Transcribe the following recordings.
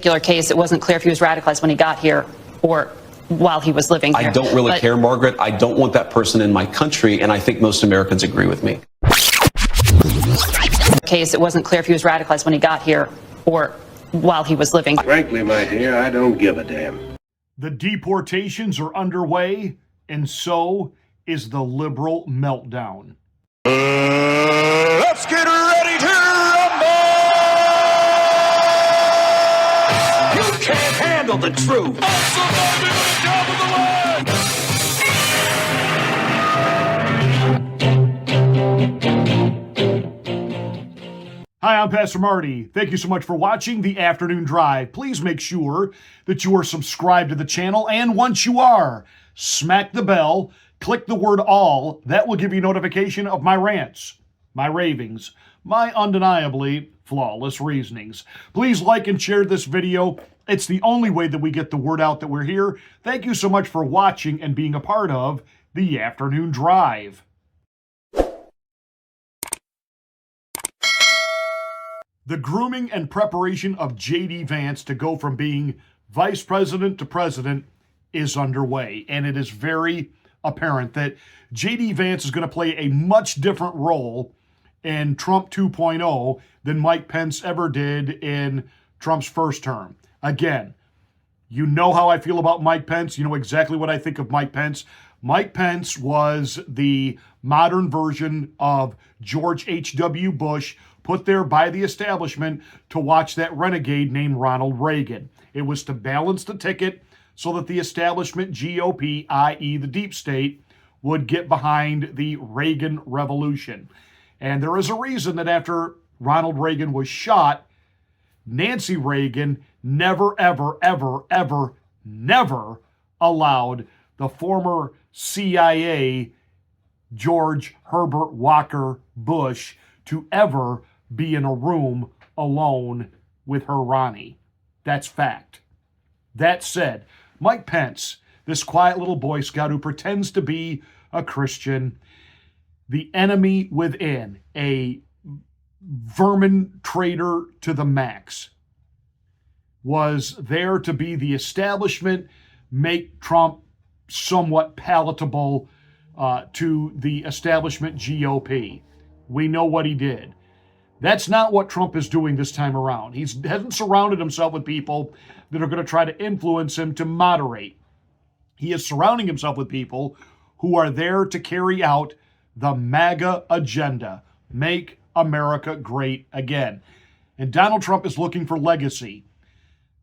particular case, it wasn't clear if he was radicalized when he got here or while he was living here. I don't really care, Margaret. I don't want that person in my country, and I think most Americans agree with me. Case, it wasn't clear if he was radicalized when he got here or while he was living. Frankly, my dear, I don't give a damn. The deportations are underway, and so is the liberal meltdown. Let's get ready to rumble! You can't handle the truth. I'm surviving on the top of the line. Hi, I'm Pastor Marty. Thank you so much for watching the Afternoon Drive. Please make sure that you are subscribed to the channel, and once you are, smack the bell, click the word all. That will give you notification of my rants, my ravings, my undeniably flawless reasonings. Please like and share this video. It's the only way that we get the word out that we're here. Thank you so much for watching and being a part of the Afternoon Drive. The grooming and preparation of J.D. Vance to go from being vice president to president is underway, and it is very apparent that J.D. Vance is going to play a much different role in Trump 2.0 than Mike Pence ever did in Trump's first term. Again, you know how I feel about Mike Pence. You know exactly what I think of Mike Pence. Mike Pence was the modern version of George H.W. Bush, put there by the establishment to watch that renegade named Ronald Reagan. It was to balance the ticket so that the establishment GOP, i.e. the deep state, would get behind the Reagan Revolution. And there is a reason that after Ronald Reagan was shot, Nancy Reagan never, ever, ever, ever, never allowed the former CIA George Herbert Walker Bush to ever be in a room alone with her Ronnie. That's fact. That said, Mike Pence, this quiet little Boy Scout who pretends to be a Christian, the enemy within, a vermin trader to the max, was there to be the establishment, make Trump somewhat palatable to the establishment GOP. We know what he did. That's not what Trump is doing this time around. He hasn't surrounded himself with people that are going to try to influence him to moderate. He is surrounding himself with people who are there to carry out the MAGA agenda, make America great again. And Donald Trump is looking for legacy,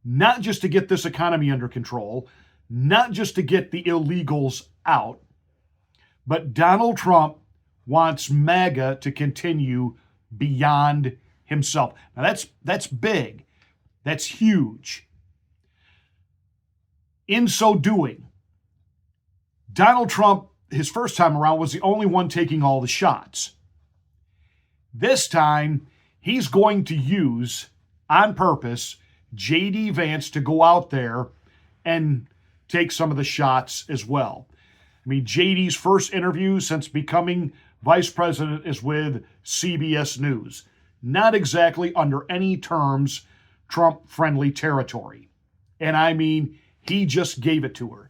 not just to get this economy under control, not just to get the illegals out, but Donald Trump wants MAGA to continue beyond himself. Now that's big. That's huge. In so doing, Donald Trump, his first time around, was the only one taking all the shots. This time, he's going to use, on purpose, J.D. Vance to go out there and take some of the shots as well. I mean, J.D.'s first interview since becoming vice president is with CBS News. Not exactly under any terms Trump-friendly territory. And I mean, he just gave it to her.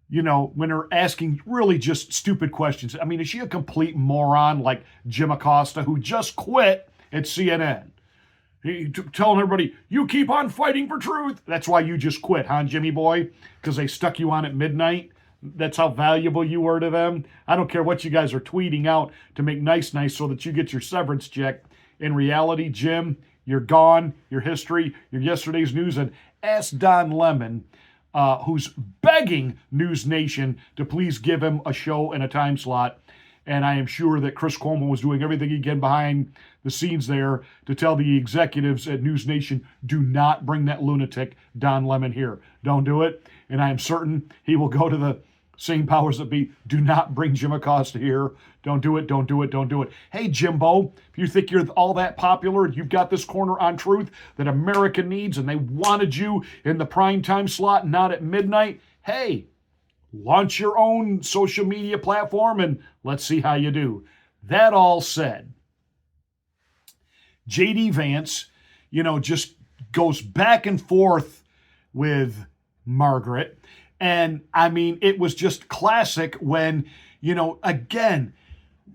You know, when they're asking really just stupid questions. I mean, is she a complete moron like Jim Acosta, who just quit at CNN? Telling everybody, you keep on fighting for truth. That's why you just quit, huh, Jimmy boy? Because they stuck you on at midnight? That's how valuable you were to them? I don't care what you guys are tweeting out to make nice so that you get your severance check. In reality, Jim, you're gone. Your history, your yesterday's news. And ask Don Lemon, who's begging News Nation to please give him a show and a time slot. And I am sure that Chris Cuomo was doing everything he can behind the scenes there to tell the executives at News Nation, do not bring that lunatic Don Lemon here. Don't do it. And I am certain he will go to the same powers that be. Do not bring Jim Acosta here. Don't do it. Don't do it. Don't do it. Hey, Jimbo, if you think you're all that popular and you've got this corner on truth that America needs and they wanted you in the prime time slot, not at midnight, hey, launch your own social media platform and let's see how you do. That all said, J.D. Vance, just goes back and forth with Margaret. And I mean, it was just classic when, again,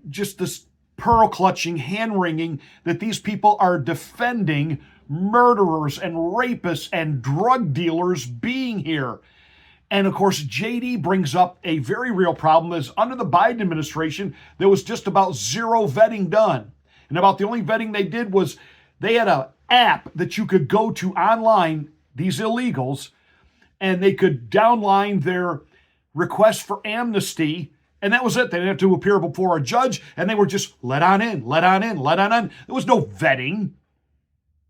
just this pearl clutching, hand wringing that these people are defending murderers and rapists and drug dealers being here. And of course, JD brings up a very real problem is under the Biden administration, there was just about zero vetting done. And about the only vetting they did was they had an app that you could go to online, these illegals, and they could downline their request for amnesty. And that was it. They didn't have to appear before a judge, and they were just let on in, let on in, let on in. There was no vetting.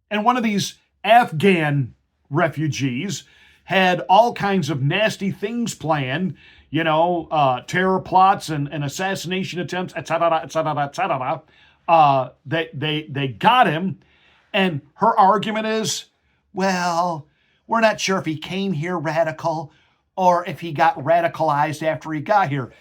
And one of these Afghan refugees had all kinds of nasty things planned, terror plots and assassination attempts, etc., etc., etc. They got him, and her argument is, well, we're not sure if he came here radical or if he got radicalized after he got here.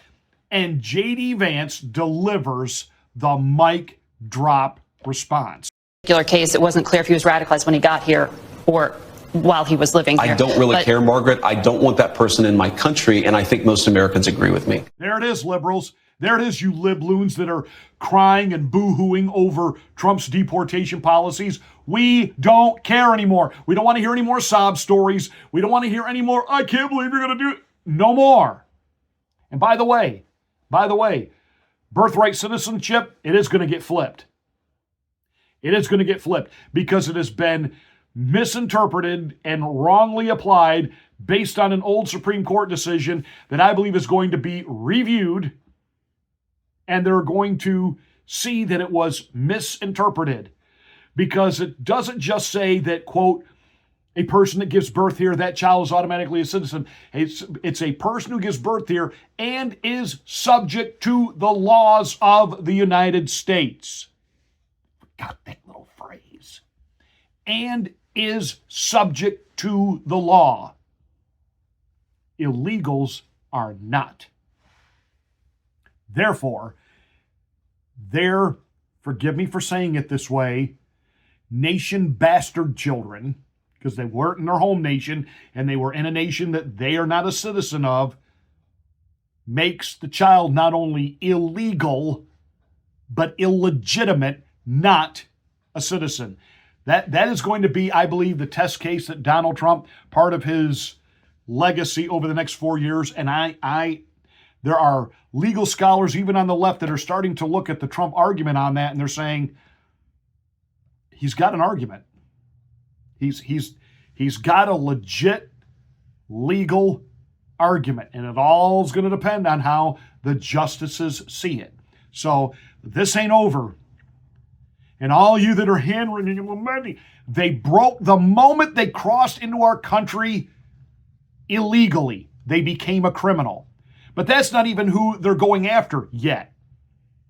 And J.D. Vance delivers the mic drop response. Particular case, it wasn't clear if he was radicalized when he got here or while he was living here. I don't really care, Margaret. I don't want that person in my country, and I think most Americans agree with me. There it is, liberals. There it is, you libloons that are crying and boo-hooing over Trump's deportation policies. We don't care anymore. We don't want to hear any more sob stories. We don't want to hear any more, I can't believe you're going to do it. No more. And by the way, birthright citizenship, it is going to get flipped. It is going to get flipped because it has been misinterpreted and wrongly applied based on an old Supreme Court decision that I believe is going to be reviewed, and they're going to see that it was misinterpreted because it doesn't just say that, quote, a person that gives birth here, that child is automatically a citizen. It's a person who gives birth here and is subject to the laws of the United States. Got that little phrase. And is subject to the law. Illegals are not. Therefore, they're, forgive me for saying it this way, nation bastard children, because they weren't in their home nation and they were in a nation that they are not a citizen of, makes the child not only illegal, but illegitimate, not a citizen. That is going to be, I believe, the test case that Donald Trump, part of his legacy over the next 4 years, and there are legal scholars, even on the left, that are starting to look at the Trump argument on that, and they're saying he's got an argument. He's got a legit legal argument, and it all is going to depend on how the justices see it. So this ain't over. And all you that are hand-wringing and lamenting, they broke the moment they crossed into our country illegally. They became a criminal. But that's not even who they're going after yet.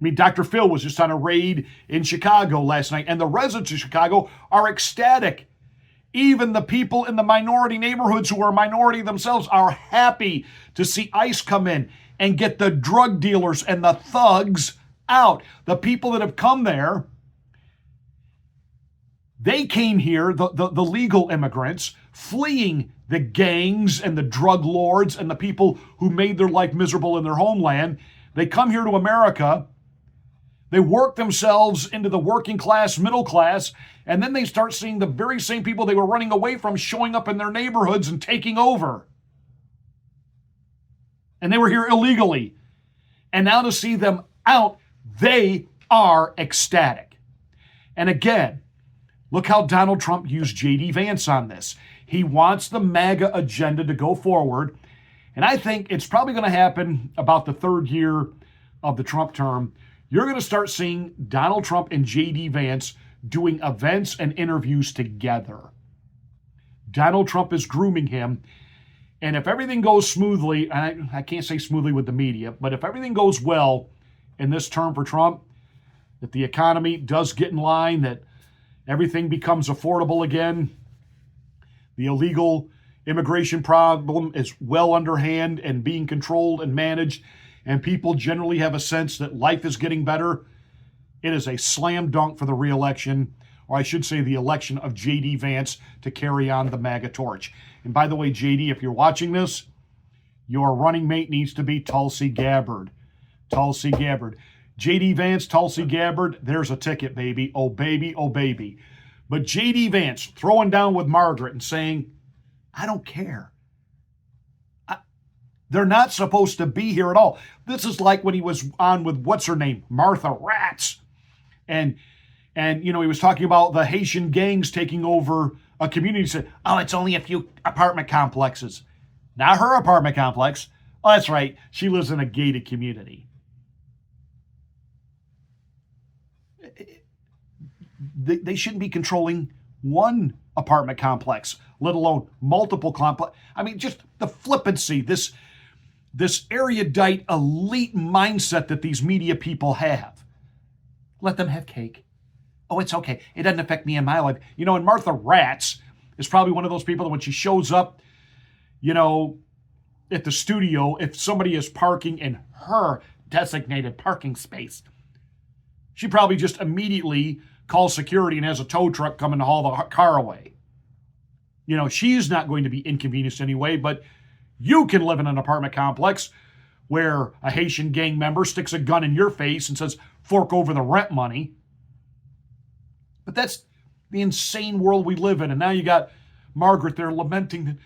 I mean, Dr. Phil was just on a raid in Chicago last night, and the residents of Chicago are ecstatic. Even the people in the minority neighborhoods who are a minority themselves are happy to see ICE come in and get the drug dealers and the thugs out. The people that have come there, they came here, the legal immigrants, fleeing the gangs and the drug lords and the people who made their life miserable in their homeland. They come here to America. They work themselves into the working class, middle class, and then they start seeing the very same people they were running away from showing up in their neighborhoods and taking over. And they were here illegally. And now to see them out, they are ecstatic. And again, look how Donald Trump used J.D. Vance on this. He wants the MAGA agenda to go forward. And I think it's probably going to happen about the third year of the Trump term. You're going to start seeing Donald Trump and J.D. Vance doing events and interviews together. Donald Trump is grooming him. And if everything goes smoothly, and I can't say smoothly with the media, but if everything goes well in this term for Trump, that the economy does get in line, that everything becomes affordable again, the illegal immigration problem is well underhand and being controlled and managed, and people generally have a sense that life is getting better, it is a slam dunk for the reelection or I should say the election of J.D. Vance to carry on the MAGA torch. And by the way, J.D., if you're watching this, your running mate needs to be Tulsi Gabbard. Tulsi Gabbard. J.D. Vance, Tulsi Gabbard, there's a ticket, baby. Oh, baby, oh, baby. But J.D. Vance throwing down with Margaret and saying, I don't care. They're not supposed to be here at all. This is like when he was on with, what's her name, Martha Rats. And you know, he was talking about the Haitian gangs taking over a community. He said, oh, it's only a few apartment complexes. Not her apartment complex. Oh, that's right. She lives in a gated community. They shouldn't be controlling one apartment complex, let alone multiple complex. I mean, just the flippancy, this erudite elite mindset that these media people have. Let them have cake. Oh, it's okay. It doesn't affect me in my life. You know, and Martha Rats is probably one of those people that when she shows up, you know, at the studio, if somebody is parking in her designated parking space, she probably just immediately calls security and has a tow truck come and haul the car away. You know, she's not going to be inconvenienced anyway, but you can live in an apartment complex where a Haitian gang member sticks a gun in your face and says, fork over the rent money. But that's the insane world we live in. And now you got Margaret there lamenting that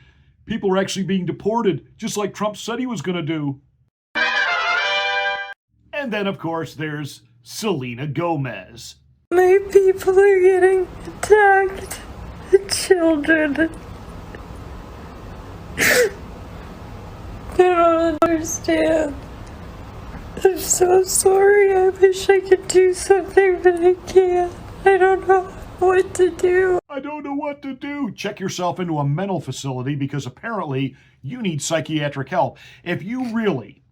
people are actually being deported, just like Trump said he was going to do. And then, of course, there's Selena Gomez. My people are getting attacked. The children. I don't understand. I'm so sorry. I wish I could do something, but I can't. I don't know what to do. I don't know what to do. Check yourself into a mental facility because apparently you need psychiatric help. If you really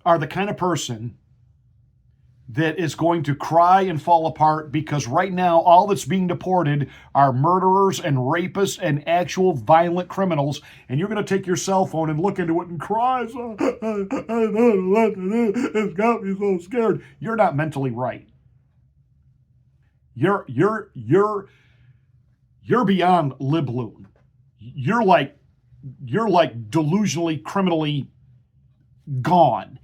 are the kind of person that is going to cry and fall apart because right now all that's being deported are murderers and rapists and actual violent criminals, and you're going to take your cell phone and look into it and cry, oh, I don't know what to do. It's got me so scared. You're not mentally right. You're beyond libloon. You're like delusionally, criminally gone.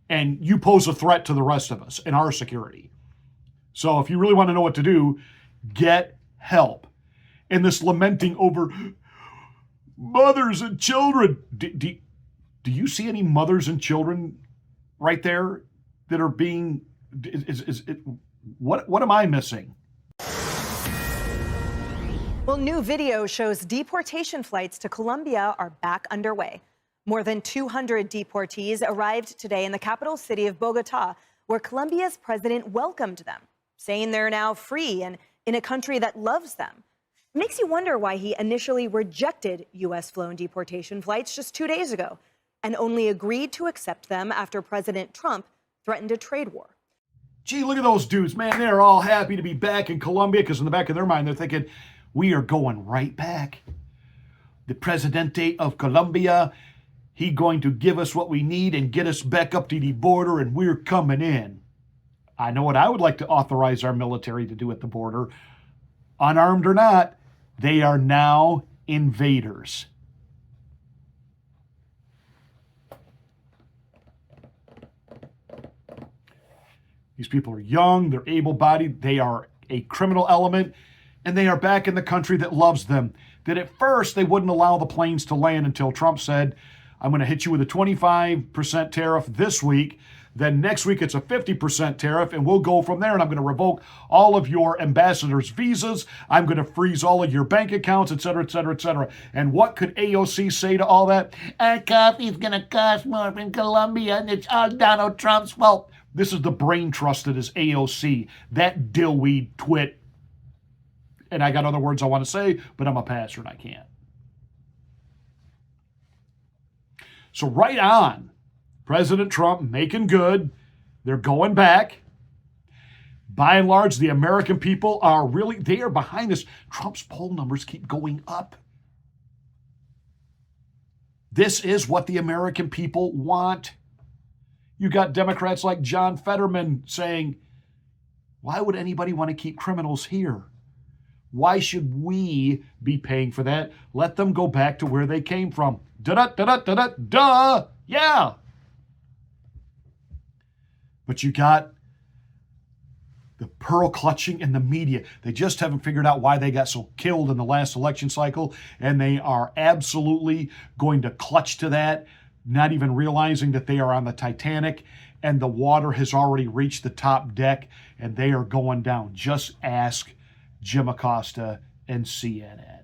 And you pose a threat to the rest of us and our security. So if you really want to know what to do, get help. And this lamenting over mothers and children. Do you see any mothers and children right there that are being, what am I missing? Well, new video shows deportation flights to Colombia are back underway. More than 200 deportees arrived today in the capital city of Bogota, where Colombia's president welcomed them, saying they're now free and in a country that loves them. It makes you wonder why he initially rejected U.S.-flown deportation flights just 2 days ago and only agreed to accept them after President Trump threatened a trade war. Gee, look at those dudes, man. They're all happy to be back in Colombia because in the back of their mind, they're thinking, we are going right back. The Presidente of Colombia, he going to give us what we need and get us back up to the border, and we're coming in. I know what I would like to authorize our military to do at the border. Unarmed or not, they are now invaders. These people are young, they're able-bodied, they are a criminal element, and they are back in the country that loves them. That at first they wouldn't allow the planes to land until Trump said, I'm going to hit you with a 25% tariff this week. Then next week it's a 50% tariff, and we'll go from there. And I'm going to revoke all of your ambassadors' visas. I'm going to freeze all of your bank accounts, et cetera, et cetera, et cetera. And what could AOC say to all that? Our coffee's going to cost more in Colombia, and it's all Donald Trump's fault. This is the brain trust that is AOC. That dillweed twit. And I got other words I want to say, but I'm a pastor and I can't. So right on, President Trump making good. They're going back. By and large, the American people are really, they are behind this. Trump's poll numbers keep going up. This is what the American people want. You got Democrats like John Fetterman saying, Why would anybody want to keep criminals here? Why should we be paying for that? Let them go back to where they came from. Da-da-da-da-da-da! Yeah! But you got the pearl clutching in the media. They just haven't figured out why they got so killed in the last election cycle, and they are absolutely going to clutch to that, not even realizing that they are on the Titanic and the water has already reached the top deck and they are going down. Just ask Jim Acosta and CNN.